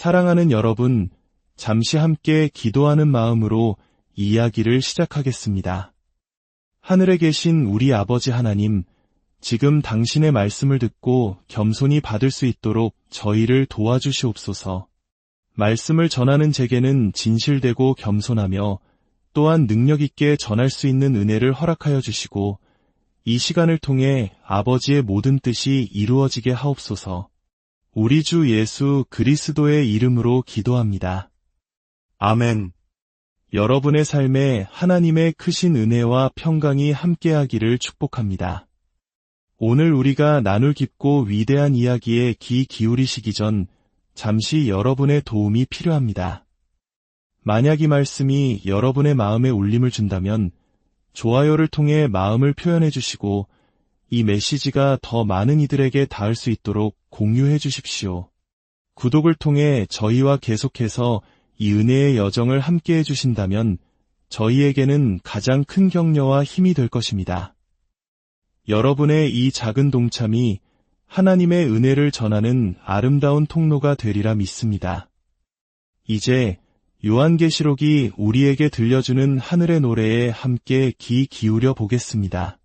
사랑하는 여러분, 잠시 함께 기도하는 마음으로 이야기를 시작하겠습니다. 하늘에 계신 우리 아버지 하나님, 지금 당신의 말씀을 듣고 겸손히 받을 수 있도록 저희를 도와주시옵소서. 말씀을 전하는 제게는 진실되고 겸손하며 또한 능력 있게 전할 수 있는 은혜를 허락하여 주시고 이 시간을 통해 아버지의 모든 뜻이 이루어지게 하옵소서. 우리 주 예수 그리스도의 이름으로 기도합니다. 아멘. 여러분의 삶에 하나님의 크신 은혜와 평강이 함께하기를 축복합니다. 오늘 우리가 나눌 깊고 위대한 이야기에 귀 기울이시기 전 잠시 여러분의 도움이 필요합니다. 만약 이 말씀이 여러분의 마음에 울림을 준다면 좋아요를 통해 마음을 표현해 주시고 이 메시지가 더 많은 이들에게 닿을 수 있도록 공유해 주십시오. 구독을 통해 저희와 계속해서 이 은혜의 여정을 함께 해주신다면 저희에게는 가장 큰 격려와 힘이 될 것입니다. 여러분의 이 작은 동참이 하나님의 은혜를 전하는 아름다운 통로가 되리라 믿습니다. 이제 요한계시록이 우리에게 들려주는 하늘의 노래에 함께 귀 기울여 보겠습니다.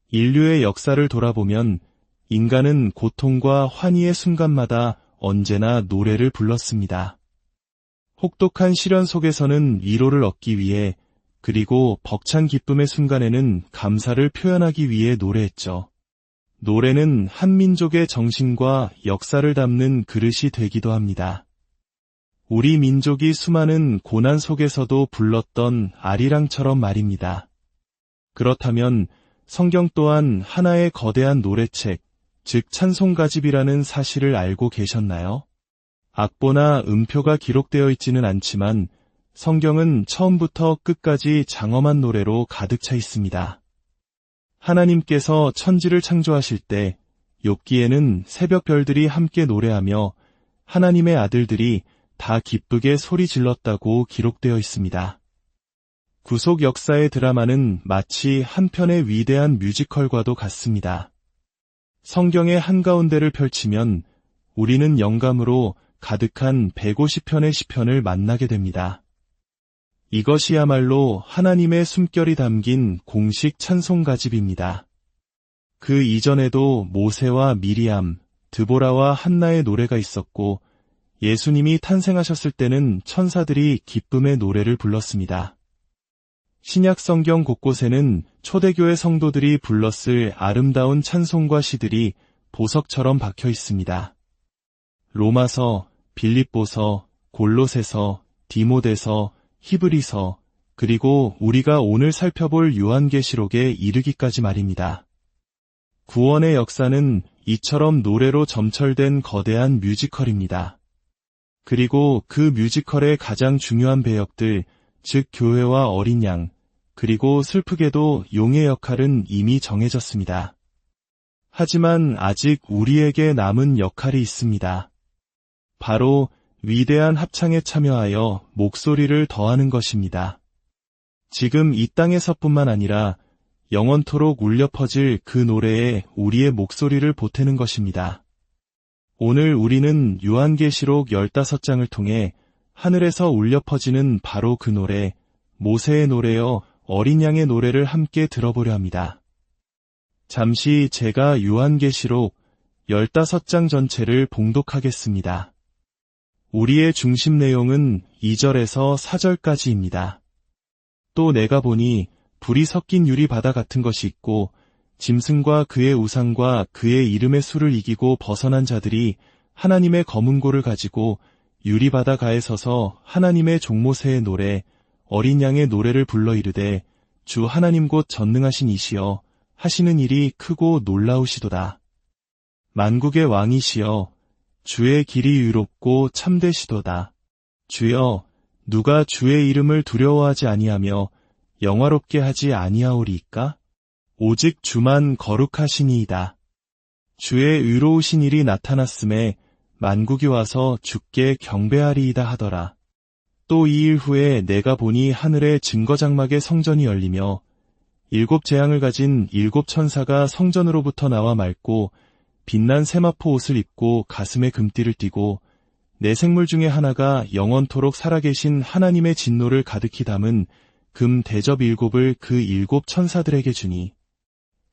인류의 역사를 돌아보면 인간은 고통과 환희의 순간마다 언제나 노래를 불렀습니다. 혹독한 시련 속에서는 위로를 얻기 위해 그리고 벅찬 기쁨의 순간에는 감사를 표현하기 위해 노래했죠. 노래는 한 민족의 정신과 역사를 담는 그릇이 되기도 합니다. 우리 민족이 수많은 고난 속에서도 불렀던 아리랑처럼 말입니다. 그렇다면 성경 또한 하나의 거대한 노래책, 즉 찬송가집이라는 사실을 알고 계셨나요? 악보나 음표가 기록되어 있지는 않지만 성경은 처음부터 끝까지 장엄한 노래로 가득 차 있습니다. 하나님께서 천지를 창조하실 때 욥기에는 새벽 별들이 함께 노래하며 하나님의 아들들이 다 기쁘게 소리 질렀다고 기록되어 있습니다. 구속 역사의 드라마는 마치 한 편의 위대한 뮤지컬과도 같습니다. 성경의 한가운데를 펼치면 우리는 영감으로 가득한 150편의 시편을 만나게 됩니다. 이것이야말로 하나님의 숨결이 담긴 공식 찬송가집입니다. 그 이전에도 모세와 미리암, 드보라와 한나의 노래가 있었고 예수님이 탄생하셨을 때는 천사들이 기쁨의 노래를 불렀습니다. 신약 성경 곳곳에는 초대교회 성도들이 불렀을 아름다운 찬송과 시들이 보석처럼 박혀 있습니다. 로마서, 빌립보서, 골로새서, 디모데서, 히브리서, 그리고 우리가 오늘 살펴볼 요한계시록에 이르기까지 말입니다. 구원의 역사는 이처럼 노래로 점철된 거대한 뮤지컬입니다. 그리고 그 뮤지컬의 가장 중요한 배역들, 즉 교회와 어린 양, 그리고 슬프게도 용의 역할은 이미 정해졌습니다. 하지만 아직 우리에게 남은 역할이 있습니다. 바로 위대한 합창에 참여하여 목소리를 더하는 것입니다. 지금 이 땅에서뿐만 아니라 영원토록 울려 퍼질 그 노래에 우리의 목소리를 보태는 것입니다. 오늘 우리는 요한계시록 15장을 통해 하늘에서 울려 퍼지는 바로 그 노래, 모세의 노래여 어린 양의 노래를 함께 들어보려 합니다. 잠시 제가 요한계시록 15장 전체를 봉독하겠습니다. 우리의 중심 내용은 2절에서 4절까지입니다. 또 내가 보니 불이 섞인 유리바다 같은 것이 있고 짐승과 그의 우상과 그의 이름의 수를 이기고 벗어난 자들이 하나님의 검은고를 가지고 유리바다 가에 서서 하나님의 종모세의 노래, 어린 양의 노래를 불러 이르되 주 하나님 곧 전능하신 이시여 하시는 일이 크고 놀라우시도다. 만국의 왕이시여 주의 길이 유롭고 참되시도다. 주여 누가 주의 이름을 두려워하지 아니하며 영화롭게 하지 아니하오리이까? 오직 주만 거룩하시니이다. 주의 의로우신 일이 나타났음에 만국이 와서 주께 경배하리이다 하더라. 또 이 일 후에 내가 보니 하늘의 증거장막의 성전이 열리며 7 재앙을 가진 7 천사가 성전으로부터 나와 맑고 빛난 세마포 옷을 입고 가슴에 금띠를 띠고 네 생물 중에 하나가 영원토록 살아계신 하나님의 진노를 가득히 담은 금 대접 7을 그 7 천사들에게 주니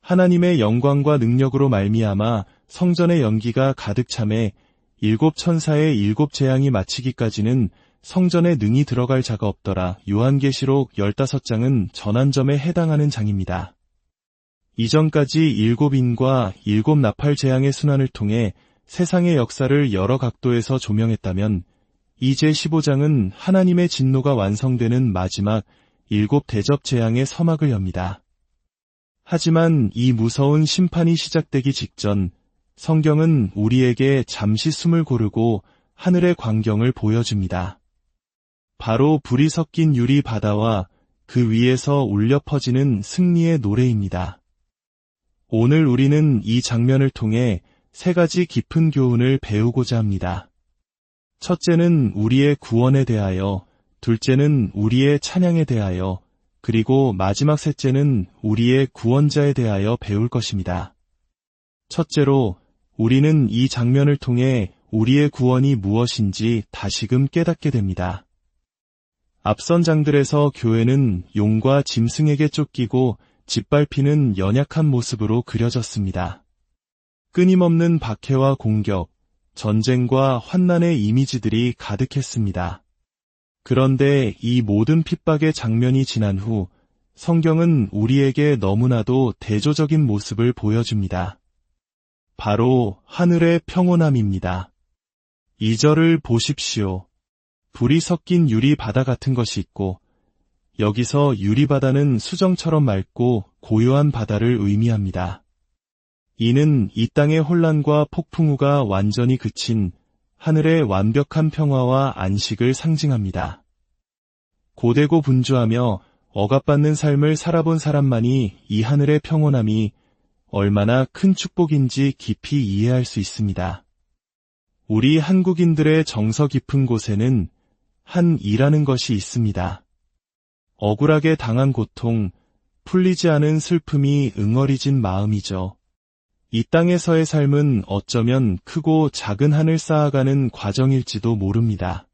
하나님의 영광과 능력으로 말미암아 성전의 연기가 가득 차매 7 천사의 7 재앙이 마치기까지는 성전에 능히 들어갈 자가 없더라. 요한계시록 15장은 전환점에 해당하는 장입니다. 이전까지 7인과 7 나팔 재앙의 순환을 통해 세상의 역사를 여러 각도에서 조명했다면 이 제15장은 하나님의 진노가 완성되는 마지막 7 대접 재앙의 서막을 엽니다. 하지만 이 무서운 심판이 시작되기 직전 성경은 우리에게 잠시 숨을 고르고 하늘의 광경을 보여줍니다. 바로 불이 섞인 유리 바다와 그 위에서 울려 퍼지는 승리의 노래입니다. 오늘 우리는 이 장면을 통해 3가지 깊은 교훈을 배우고자 합니다. 첫째는 우리의 구원에 대하여, 둘째는 우리의 찬양에 대하여, 그리고 마지막 셋째는 우리의 구원자에 대하여 배울 것입니다. 첫째로, 우리는 이 장면을 통해 우리의 구원이 무엇인지 다시금 깨닫게 됩니다. 앞선 장들에서 교회는 용과 짐승에게 쫓기고 짓밟히는 연약한 모습으로 그려졌습니다. 끊임없는 박해와 공격, 전쟁과 환난의 이미지들이 가득했습니다. 그런데 이 모든 핍박의 장면이 지난 후 성경은 우리에게 너무나도 대조적인 모습을 보여줍니다. 바로 하늘의 평온함입니다. 2절을 보십시오. 불이 섞인 유리 바다 같은 것이 있고, 여기서 유리 바다는 수정처럼 맑고 고요한 바다를 의미합니다. 이는 이 땅의 혼란과 폭풍우가 완전히 그친 하늘의 완벽한 평화와 안식을 상징합니다. 고되고 분주하며 억압받는 삶을 살아본 사람만이 이 하늘의 평온함이 얼마나 큰 축복인지 깊이 이해할 수 있습니다. 우리 한국인들의 정서 깊은 곳에는 한 이라는 것이 있습니다. 억울하게 당한 고통, 풀리지 않은 슬픔이 응어리진 마음이죠. 이 땅에서의 삶은 어쩌면 크고 작은 한을 쌓아가는 과정일지도 모릅니다.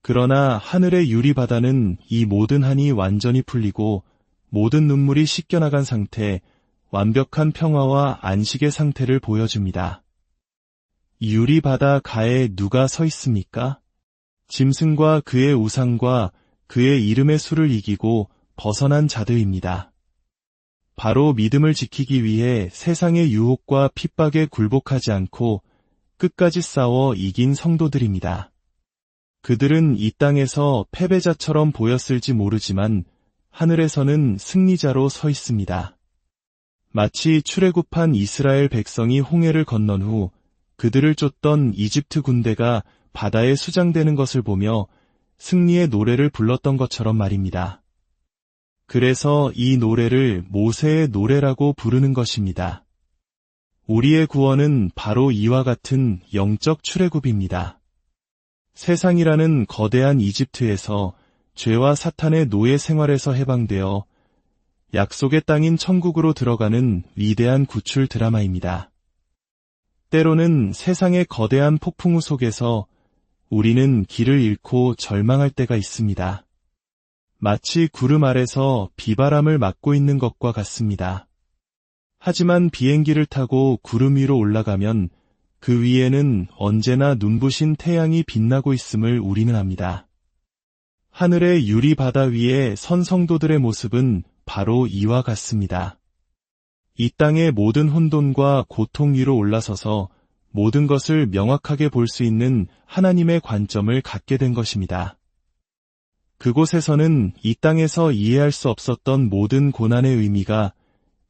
그러나 하늘의 유리 바다는 이 모든 한이 완전히 풀리고 모든 눈물이 씻겨나간 상태, 완벽한 평화와 안식의 상태를 보여줍니다. 유리 바다 가에 누가 서 있습니까? 짐승과 그의 우상과 그의 이름의 수를 이기고 벗어난 자들입니다. 바로 믿음을 지키기 위해 세상의 유혹과 핍박에 굴복하지 않고 끝까지 싸워 이긴 성도들입니다. 그들은 이 땅에서 패배자처럼 보였을지 모르지만 하늘에서는 승리자로 서 있습니다. 마치 출애굽한 이스라엘 백성이 홍해를 건넌 후 그들을 쫓던 이집트 군대가 바다에 수장되는 것을 보며 승리의 노래를 불렀던 것처럼 말입니다. 그래서 이 노래를 모세의 노래라고 부르는 것입니다. 우리의 구원은 바로 이와 같은 영적 출애굽입니다. 세상이라는 거대한 이집트에서 죄와 사탄의 노예 생활에서 해방되어 약속의 땅인 천국으로 들어가는 위대한 구출 드라마입니다. 때로는 세상의 거대한 폭풍우 속에서 우리는 길을 잃고 절망할 때가 있습니다. 마치 구름 아래서 비바람을 맞고 있는 것과 같습니다. 하지만 비행기를 타고 구름 위로 올라가면 그 위에는 언제나 눈부신 태양이 빛나고 있음을 우리는 압니다. 하늘의 유리 바다 위에 선 성도들의 모습은 바로 이와 같습니다. 이 땅의 모든 혼돈과 고통 위로 올라서서 모든 것을 명확하게 볼 수 있는 하나님의 관점을 갖게 된 것입니다. 그곳에서는 이 땅에서 이해할 수 없었던 모든 고난의 의미가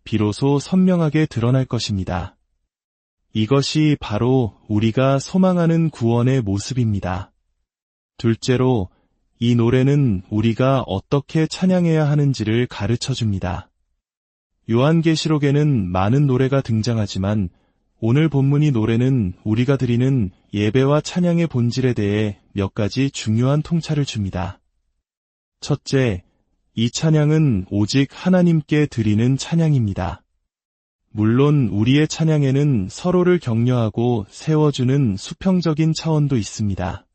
비로소 선명하게 드러날 것입니다. 이것이 바로 우리가 소망하는 구원의 모습입니다. 둘째로, 이 노래는 우리가 어떻게 찬양해야 하는지를 가르쳐줍니다. 요한계시록에는 많은 노래가 등장하지만 오늘 본문의 노래는 우리가 드리는 예배와 찬양의 본질에 대해 몇 가지 중요한 통찰을 줍니다. 첫째, 이 찬양은 오직 하나님께 드리는 찬양입니다. 물론 우리의 찬양에는 서로를 격려하고 세워주는 수평적인 차원도 있습니다.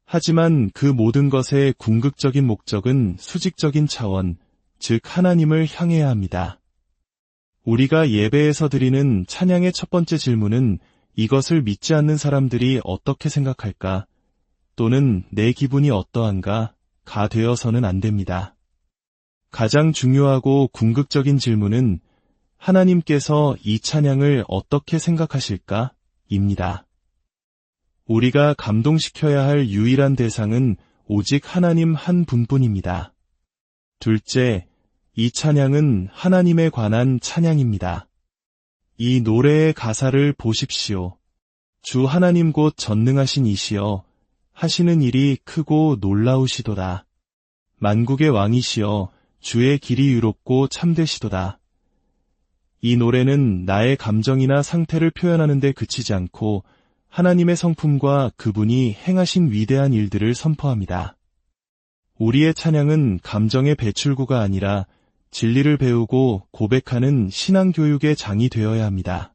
하지만 그 모든 것의 궁극적인 목적은 수직적인 차원, 즉 하나님을 향해야 합니다. 우리가 예배에서 드리는 찬양의 첫 번째 질문은 이것을 믿지 않는 사람들이 어떻게 생각할까? 또는 내 기분이 어떠한가?가 되어서는 안 됩니다. 가장 중요하고 궁극적인 질문은 하나님께서 이 찬양을 어떻게 생각하실까? 입니다. 우리가 감동시켜야 할 유일한 대상은 오직 하나님 한 분뿐입니다. 둘째, 이 찬양은 하나님에 관한 찬양입니다. 이 노래의 가사를 보십시오. 주 하나님 곧 전능하신 이시여 하시는 일이 크고 놀라우시도다. 만국의 왕이시여 주의 길이 유롭고 참되시도다. 이 노래는 나의 감정이나 상태를 표현하는 데 그치지 않고 하나님의 성품과 그분이 행하신 위대한 일들을 선포합니다. 우리의 찬양은 감정의 배출구가 아니라 진리를 배우고 고백하는 신앙교육의 장이 되어야 합니다.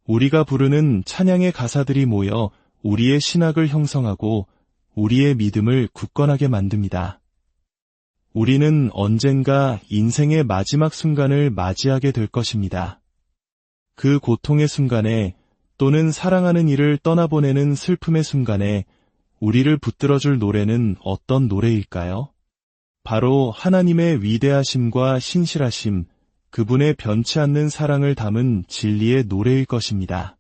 우리가 부르는 찬양의 가사들이 모여 우리의 신학을 형성하고 우리의 믿음을 굳건하게 만듭니다. 우리는 언젠가 인생의 마지막 순간을 맞이하게 될 것입니다. 그 고통의 순간에 또는 사랑하는 이를 떠나보내는 슬픔의 순간에 우리를 붙들어줄 노래는 어떤 노래일까요? 바로 하나님의 위대하심과 신실하심, 그분의 변치 않는 사랑을 담은 진리의 노래일 것입니다.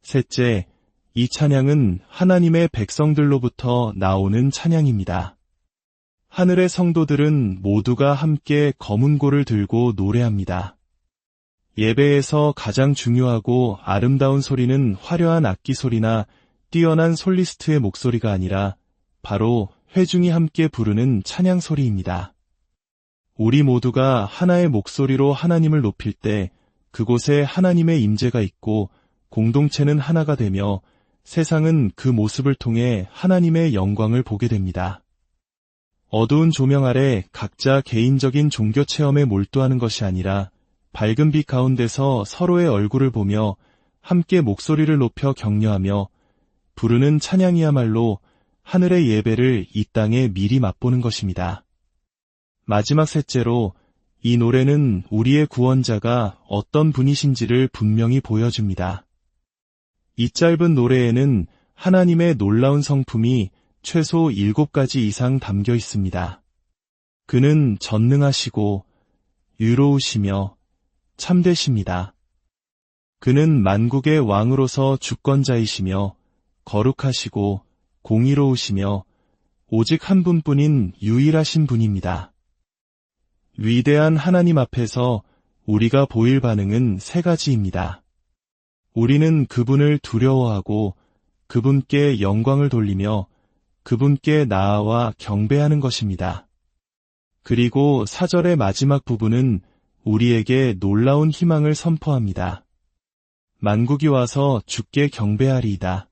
셋째, 이 찬양은 하나님의 백성들로부터 나오는 찬양입니다. 하늘의 성도들은 모두가 함께 검은 고를 들고 노래합니다. 예배에서 가장 중요하고 아름다운 소리는 화려한 악기 소리나 뛰어난 솔리스트의 목소리가 아니라 바로 회중이 함께 부르는 찬양 소리입니다. 우리 모두가 하나의 목소리로 하나님을 높일 때 그곳에 하나님의 임재가 있고 공동체는 하나가 되며 세상은 그 모습을 통해 하나님의 영광을 보게 됩니다. 어두운 조명 아래 각자 개인적인 종교 체험에 몰두하는 것이 아니라 밝은 빛 가운데서 서로의 얼굴을 보며 함께 목소리를 높여 격려하며 부르는 찬양이야말로 하늘의 예배를 이 땅에 미리 맛보는 것입니다. 마지막 셋째로 이 노래는 우리의 구원자가 어떤 분이신지를 분명히 보여줍니다. 이 짧은 노래에는 하나님의 놀라운 성품이 최소 7가지 이상 담겨 있습니다. 그는 전능하시고 유로우시며 참되십니다. 그는 만국의 왕으로서 주권자이시며 거룩하시고 공의로우시며 오직 한 분뿐인 유일하신 분입니다. 위대한 하나님 앞에서 우리가 보일 반응은 3가지입니다. 우리는 그분을 두려워하고 그분께 영광을 돌리며 그분께 나아와 경배하는 것입니다. 그리고 4절의 마지막 부분은 우리에게 놀라운 희망을 선포합니다. 만국이 와서 주께 경배하리이다.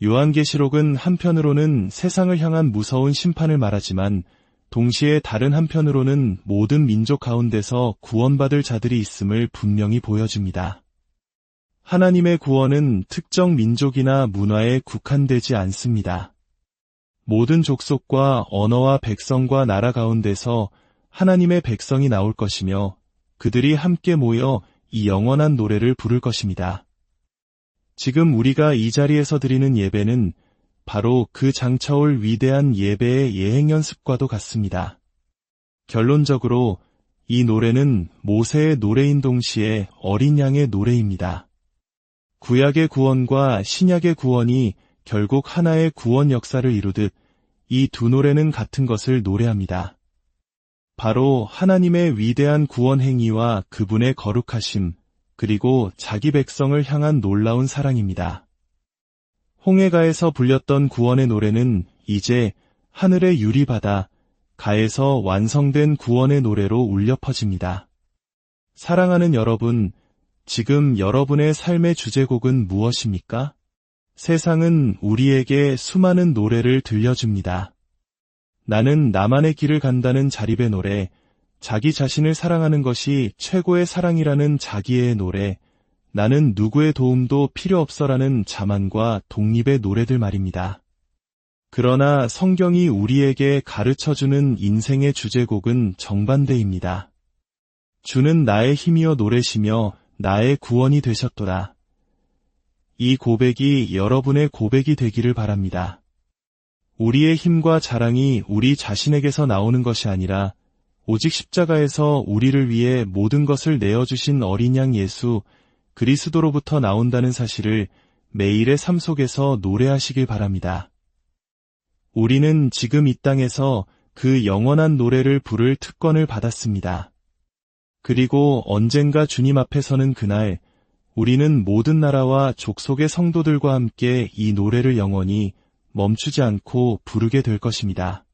요한계시록은 한편으로는 세상을 향한 무서운 심판을 말하지만 동시에 다른 한편으로는 모든 민족 가운데서 구원받을 자들이 있음을 분명히 보여줍니다. 하나님의 구원은 특정 민족이나 문화에 국한되지 않습니다. 모든 족속과 언어와 백성과 나라 가운데서 하나님의 백성이 나올 것이며 그들이 함께 모여 이 영원한 노래를 부를 것입니다. 지금 우리가 이 자리에서 드리는 예배는 바로 그 장차올 위대한 예배의 예행 연습과도 같습니다. 결론적으로 이 노래는 모세의 노래인 동시에 어린 양의 노래입니다. 구약의 구원과 신약의 구원이 결국 하나의 구원 역사를 이루듯 이 두 노래는 같은 것을 노래합니다. 바로 하나님의 위대한 구원 행위와 그분의 거룩하심, 그리고 자기 백성을 향한 놀라운 사랑입니다. 홍해가에서 불렸던 구원의 노래는 이제 하늘의 유리바다, 가에서 완성된 구원의 노래로 울려 퍼집니다. 사랑하는 여러분, 지금 여러분의 삶의 주제곡은 무엇입니까? 세상은 우리에게 수많은 노래를 들려줍니다. 나는 나만의 길을 간다는 자립의 노래, 자기 자신을 사랑하는 것이 최고의 사랑이라는 자기의 노래, 나는 누구의 도움도 필요 없어라는 자만과 독립의 노래들 말입니다. 그러나 성경이 우리에게 가르쳐주는 인생의 주제곡은 정반대입니다. 주는 나의 힘이여 노래시며 나의 구원이 되셨도다. 이 고백이 여러분의 고백이 되기를 바랍니다. 우리의 힘과 자랑이 우리 자신에게서 나오는 것이 아니라 오직 십자가에서 우리를 위해 모든 것을 내어주신 어린 양 예수 그리스도로부터 나온다는 사실을 매일의 삶 속에서 노래하시길 바랍니다. 우리는 지금 이 땅에서 그 영원한 노래를 부를 특권을 받았습니다. 그리고 언젠가 주님 앞에 서는 그날, 우리는 모든 나라와 족속의 성도들과 함께 이 노래를 영원히 멈추지 않고 부르게 될 것입니다.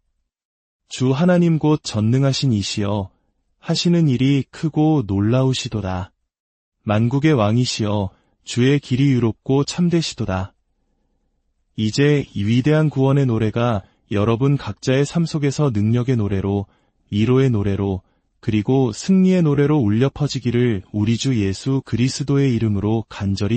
주 하나님 곧 전능하신 이시여, 하시는 일이 크고 놀라우시도다. 만국의 왕이시여, 주의 길이 유롭고 참되시도다. 이제 이 위대한 구원의 노래가 여러분 각자의 삶 속에서 능력의 노래로, 위로의 노래로, 그리고 승리의 노래로 울려 퍼지기를 우리 주 예수 그리스도의 이름으로 간절히